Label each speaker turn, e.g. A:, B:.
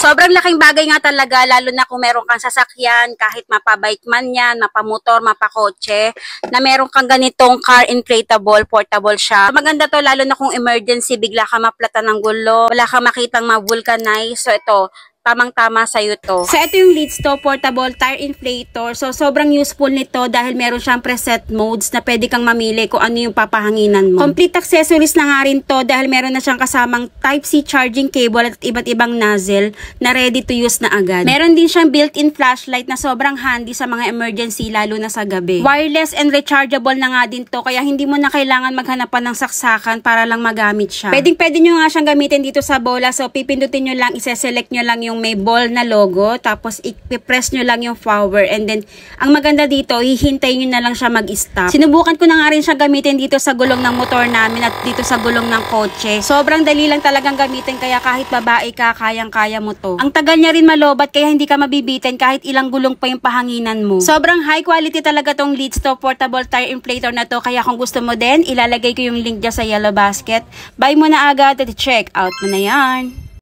A: Sobrang laking bagay nga talaga, lalo na kung meron kang sasakyan, kahit mapabike man yan, mapamotor, mapakotse, na meron kang ganitong car inflatable, portable siya. Maganda to lalo na kung emergency, bigla ka maplata ng gulo, wala kang makitang ma-vulcanize. So ito, tamang-tama sa'yo to. So, ito yung Leadsto Portable Tire Inflator. So, sobrang useful nito dahil meron siyang preset modes na pwede kang mamili kung ano yung papahanginan mo. Complete accessories na nga rin to dahil meron na siyang kasamang Type-C charging cable at iba't ibang nozzle na ready to use na agad. Meron din siyang built-in flashlight na sobrang handy sa mga emergency lalo na sa gabi. Wireless and rechargeable na nga din to kaya hindi mo na kailangan maghanapan ng saksakan para lang magamit siya. Pwedeng-pwede nyo nga siyang gamitin dito sa bola. So, pipindutin nyo lang, isa-select nyo lang yung may ball na logo, tapos i-press nyo lang yung power, and then ang maganda dito, hihintayin nyo na lang siya mag-stop. Sinubukan ko na nga rin siya gamitin dito sa gulong ng motor namin at dito sa gulong ng kotse. Sobrang dali lang talagang gamitin kaya kahit babae ka, kayang-kaya mo to. Ang tagal niya rin malobat kaya hindi ka mabibitin kahit ilang gulong pa yung pahanginan mo. Sobrang high quality talaga tong Leadsto Portable Tire Inflator na to, kaya kung gusto mo din, ilalagay ko yung link dyan sa yellow basket. Buy mo na agad at check out mo na yan.